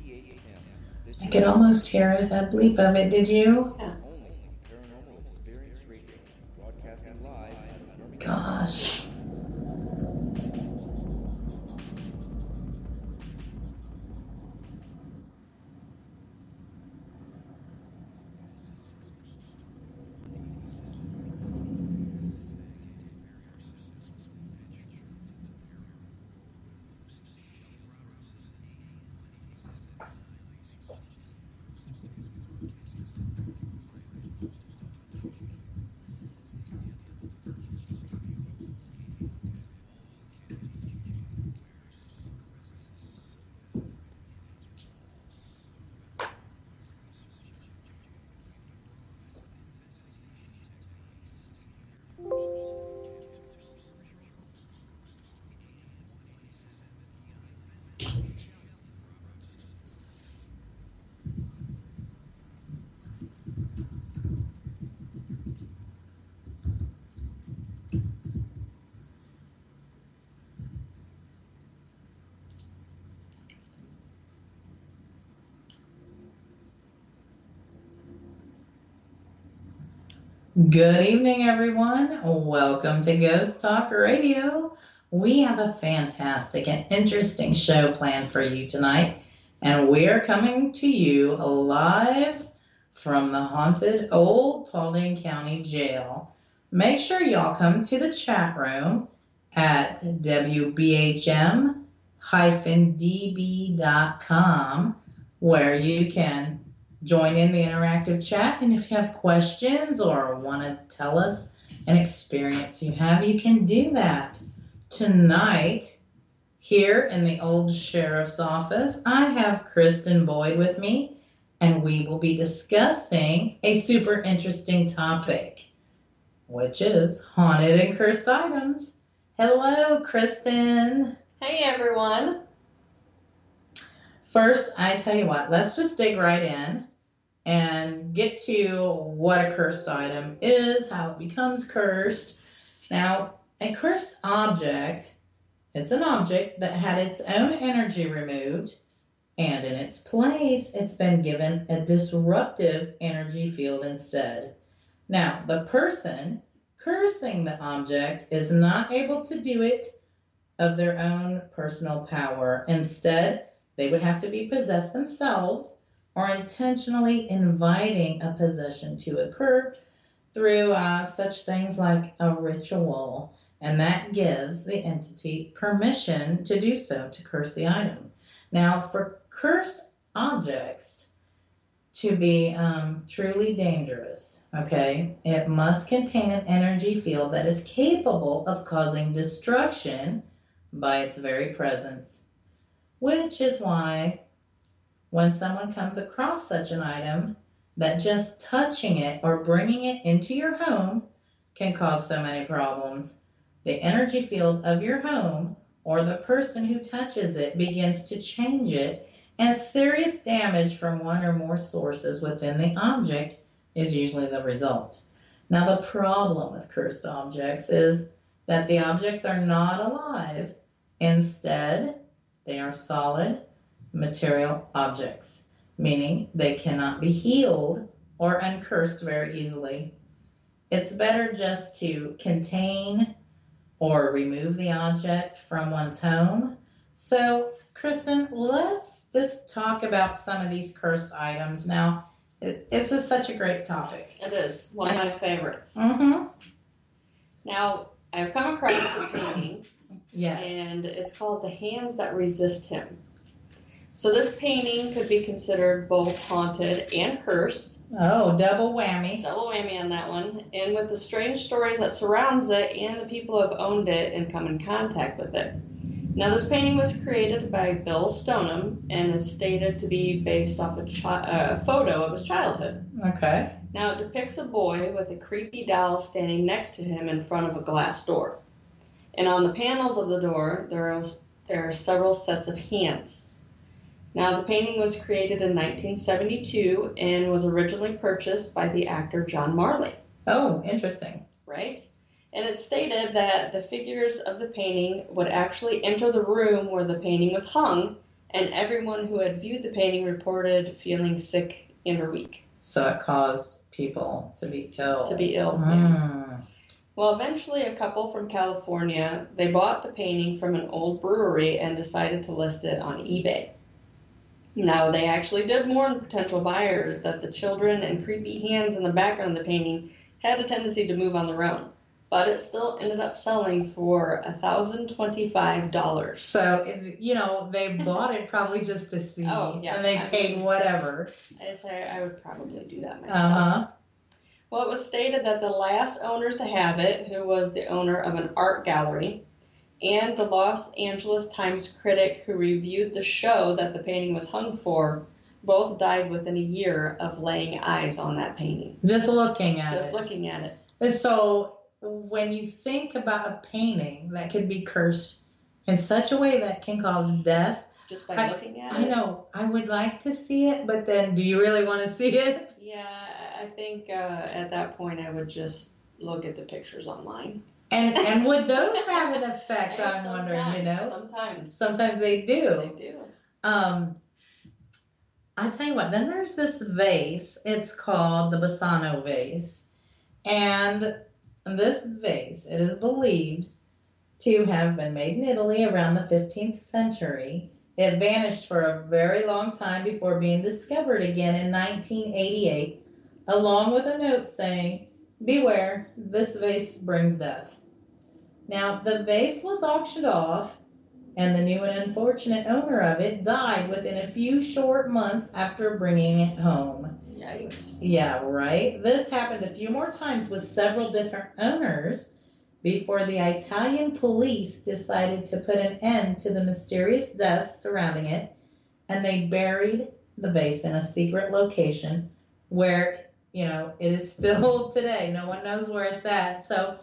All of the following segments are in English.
I could almost hear a bleep of it. Did you? Yeah. Gosh. Good evening, everyone. Welcome to Ghost Talk Radio. We have a fantastic and interesting show planned for you tonight, and we are coming to you live from the haunted old Paulding County Jail. Make sure y'all come to the chat room at wbhm-db.com, where you can join in the interactive chat, and if you have questions or want to tell us an experience you have, you can do that. Tonight, here in the old sheriff's office, I have Kristen Boyd with me, and we will be discussing a super interesting topic, which is haunted and cursed items. Hello, Kristen. Hey, everyone. First, I tell you what, let's just dig right in and get to what a cursed item is, how it becomes cursed. Now, a cursed object, it's an object that had its own energy removed, and in its place, it's been given a disruptive energy field instead. Now, the person cursing the object is not able to do it of their own personal power. Instead, they would have to be possessed themselves, or intentionally inviting a possession to occur through such things like a ritual, and that gives the entity permission to do so, to curse the item. Now, for cursed objects to be truly dangerous, okay, it must contain an energy field that is capable of causing destruction by its very presence, which is why when someone comes across such an item, that just touching it or bringing it into your home can cause so many problems. The energy field of your home or the person who touches it begins to change it, and serious damage from one or more sources within the object is usually the result. Now, the problem with cursed objects is that the objects are not alive. Instead, they are solid material objects, meaning they cannot be healed or uncursed very easily. It's better just to contain or remove the object from one's home. So, Kristen, let's just talk about some of these cursed items. Now, it's just such a great topic. It is one of my favorites. Mm-hmm. Now, I've come across the painting, Yes. and it's called The Hands That Resist Him. So this painting could be considered both haunted and cursed. Oh, double whammy. Double whammy on that one. And with the strange stories that surrounds it and the people who have owned it and come in contact with it. Now, this painting was created by Bill Stoneham and is stated to be based off a photo of his childhood. Okay. Now, it depicts a boy with a creepy doll standing next to him in front of a glass door. And on the panels of the door, there are several sets of hands. Now, the painting was created in 1972 and was originally purchased by the actor John Marley. Oh, interesting. Right? And it stated that the figures of the painting would actually enter the room where the painting was hung and everyone who had viewed the painting reported feeling sick and or weak. So it caused people to be ill. Yeah. Well, eventually a couple from California, they bought the painting from an old brewery and decided to list it on eBay. Now, they actually did warn potential buyers that the children and creepy hands in the background of the painting had a tendency to move on their own, but it still ended up selling for $1,025. So, they bought it probably just to see, and they paid whatever. I would probably do that myself. Well, it was stated that the last owners to have it, who was the owner of an art gallery, and the Los Angeles Times critic who reviewed the show that the painting was hung for, both died within a year of laying eyes on that painting. Just looking at it. So when you think about a painting that could be cursed in such a way that can cause death, just by looking at it? I know. I would like to see it, but then do you really want to see it? Yeah, I think at that point I would just look at the pictures online. And would those have an effect? I'm wondering, Sometimes they do. They do. I tell you what, then there's this vase. It's called the Bassano vase. And this vase, it is believed to have been made in Italy around the 15th century. It vanished for a very long time before being discovered again in 1988, along with a note saying, "Beware, this vase brings death." Now, the vase was auctioned off, and the new and unfortunate owner of it died within a few short months after bringing it home. Yikes. Yeah, right? This happened a few more times with several different owners before the Italian police decided to put an end to the mysterious death surrounding it, and they buried the vase in a secret location where, it is still today. No one knows where it's at. So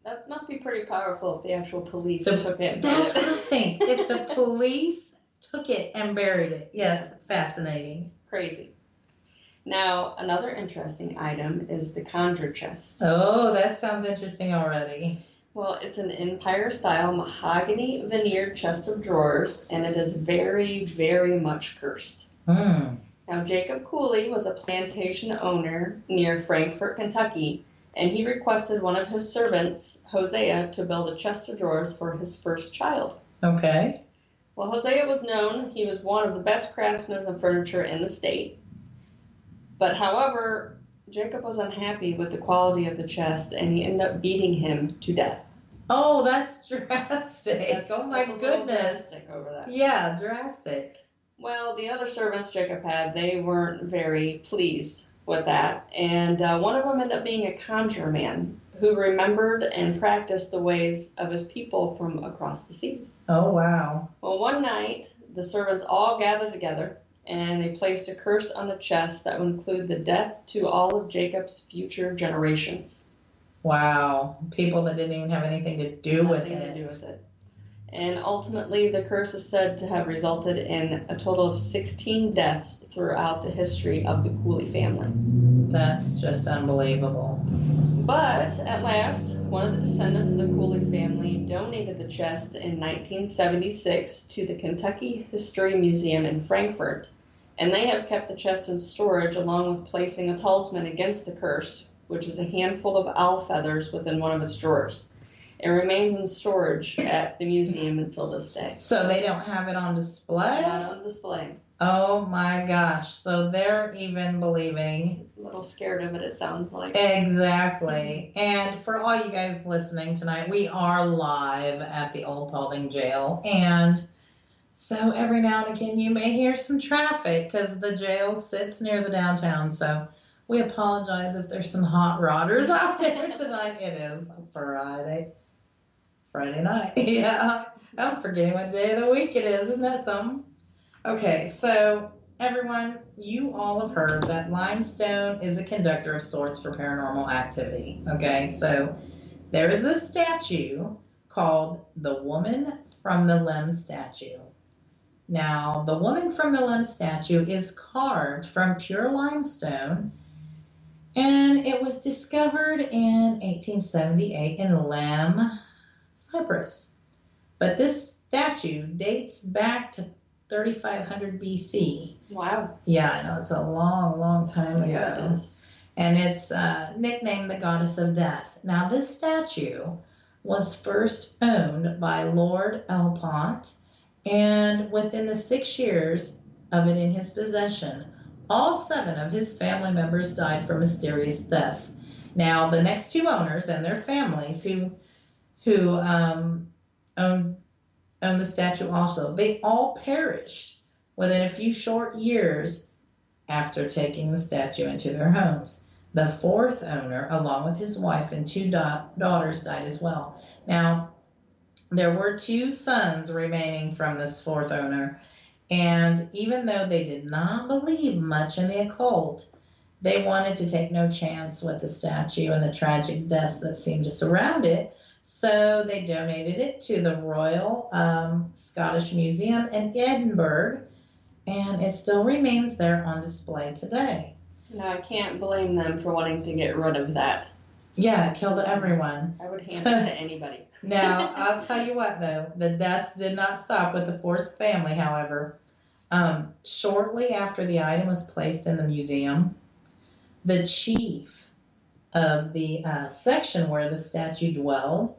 that must be pretty powerful if the actual police took it. That's what I think. If the police took it and buried it. Yes, fascinating. Crazy. Now, another interesting item is the conjure chest. Oh, that sounds interesting already. Well, it's an Empire-style mahogany veneered chest of drawers, and it is very, very much cursed. Now, Jacob Cooley was a plantation owner near Frankfort, Kentucky, and he requested one of his servants, Hosea, to build a chest of drawers for his first child. Okay. Well, Hosea was known. He was one of the best craftsmen of furniture in the state. But however, Jacob was unhappy with the quality of the chest, and he ended up beating him to death. Oh, that's drastic. Oh my goodness. Drastic over that. Yeah, drastic. Well, the other servants Jacob had, they weren't very pleased with that, and one of them ended up being a conjure man who remembered and practiced the ways of his people from across the seas. Oh, wow. Well, one night, the servants all gathered together, and they placed a curse on the chest that would include the death to all of Jacob's future generations. Wow. People that didn't even have anything to do with it. And ultimately, the curse is said to have resulted in a total of 16 deaths throughout the history of the Cooley family. That's just unbelievable. But at last, one of the descendants of the Cooley family donated the chest in 1976 to the Kentucky History Museum in Frankfort, and they have kept the chest in storage along with placing a talisman against the curse, which is a handful of owl feathers within one of its drawers. It remains in storage at the museum until this day. So they don't have it on display? Not on display. Oh my gosh. So they're even believing. A little scared of it, it sounds like. Exactly. And for all you guys listening tonight, we are live at the Old Paulding Jail. And so every now and again you may hear some traffic because the jail sits near the downtown. So we apologize if there's some hot rodders out there tonight. It is Friday night. Yeah. I'm forgetting what day of the week it is. Isn't that something? Okay, so everyone, you all have heard that limestone is a conductor of sorts for paranormal activity. Okay, so there is this statue called the Woman from the Limb statue. Now, the Woman from the Limb statue is carved from pure limestone, and it was discovered in 1878 in Lamb, Cyprus. But this statue dates back to 3500 BC. Wow. Yeah, I know, it's a long, long time ago. Yeah, it is. And it's nicknamed the Goddess of Death. Now, this statue was first owned by Lord Elpont, and within the 6 years of it in his possession, all 7 of his family members died from mysterious deaths. Now, the next 2 owners and their families who owned the statue also, they all perished within a few short years after taking the statue into their homes. The 4th owner, along with his wife and 2 daughters, died as well. Now, there were 2 sons remaining from this 4th owner, and even though they did not believe much in the occult, they wanted to take no chance with the statue and the tragic deaths that seemed to surround it, so they donated it to the Royal Scottish Museum in Edinburgh, and it still remains there on display today. Now, I can't blame them for wanting to get rid of that. Yeah, it killed everyone. I would hand it to anybody. Now, I'll tell you what, though, the deaths did not stop with the 4th family, however. Shortly after the item was placed in the museum, the chief of the section where the statue dwelled,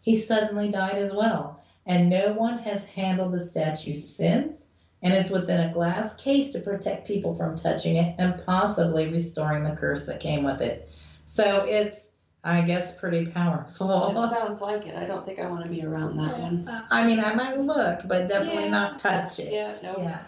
he suddenly died as well. And no one has handled the statue since, and it's within a glass case to protect people from touching it and possibly restoring the curse that came with it. So it's, I guess, pretty powerful. It sounds like it. I don't think I want to be around that one. I mean, I might look, but definitely not touch it. Yeah, no. Yeah.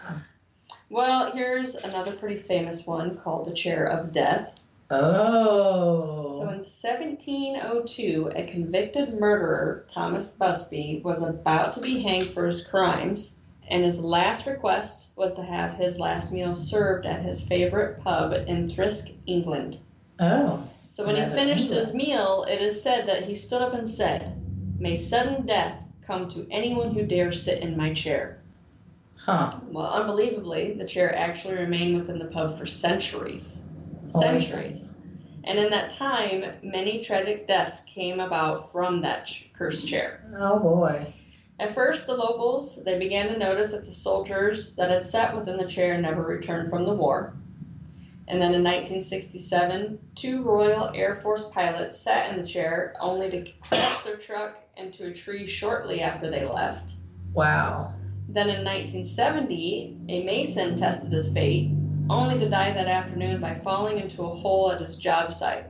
Well, here's another pretty famous one called the Chair of Death. Oh. So in 1702, a convicted murderer, Thomas Busby, was about to be hanged for his crimes, and his last request was to have his last meal served at his favorite pub in Thrisk, England. Oh. So when he finished his meal, it is said that he stood up and said, "May sudden death come to anyone who dares sit in my chair." Huh. Well, unbelievably, the chair actually remained within the pub for centuries. Centuries. And in that time, many tragic deaths came about from that cursed chair. Oh, boy. At first, the locals, they began to notice that the soldiers that had sat within the chair never returned from the war. And then in 1967, 2 Royal Air Force pilots sat in the chair only to crash their truck into a tree shortly after they left. Wow. Then in 1970, a mason tested his fate, only to die that afternoon by falling into a hole at his job site.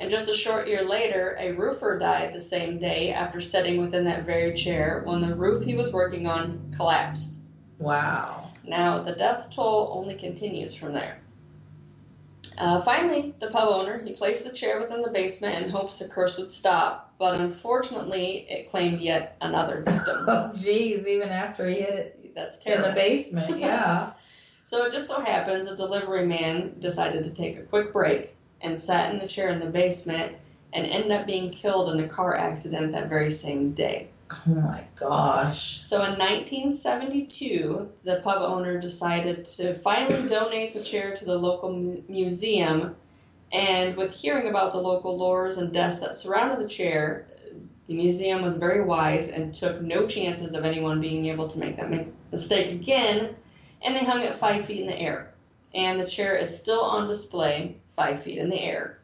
And just a short year later, a roofer died the same day after sitting within that very chair when the roof he was working on collapsed. Wow. Now, the death toll only continues from there. Finally, the pub owner, he placed the chair within the basement in hopes the curse would stop, but unfortunately, it claimed yet another victim. Oh, geez, even after he hit it That's terrible. in the basement, yeah. So it just so happens a delivery man decided to take a quick break and sat in the chair in the basement and ended up being killed in a car accident that very same day. Oh my gosh. So in 1972, the pub owner decided to finally donate the chair to the local museum, and with hearing about the local lores and deaths that surrounded the chair, the museum was very wise and took no chances of anyone being able to make that mistake again, and they hung it 5 feet in the air. And the chair is still on display 5 feet in the air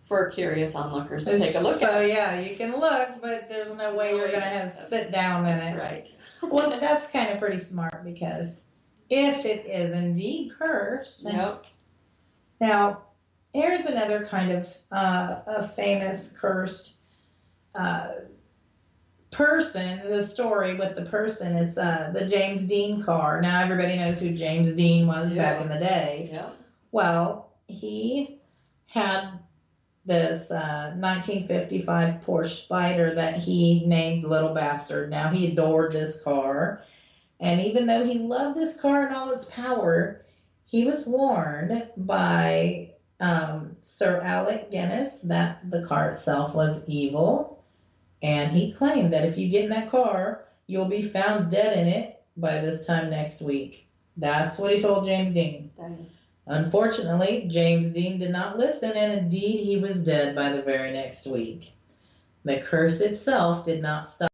for curious onlookers to take a look at. So yeah, you can look, but there's no way you're gonna sit down in it. Right. Well, that's kind of pretty smart, because if it is indeed cursed. Yep. Now, here's another kind of a famous cursed person. The story with the person. It's the James Dean car. Now everybody knows who James Dean was back in the day. Yeah. Well, he had this 1955 Porsche Spyder that he named Little Bastard. Now, he adored this car, and even though he loved this car and all its power, he was warned by Sir Alec Guinness that the car itself was evil, and he claimed that if you get in that car, you'll be found dead in it by this time next week. That's what he told James Dean. Dang. Unfortunately, James Dean did not listen, and indeed he was dead by the very next week. The curse itself did not stop.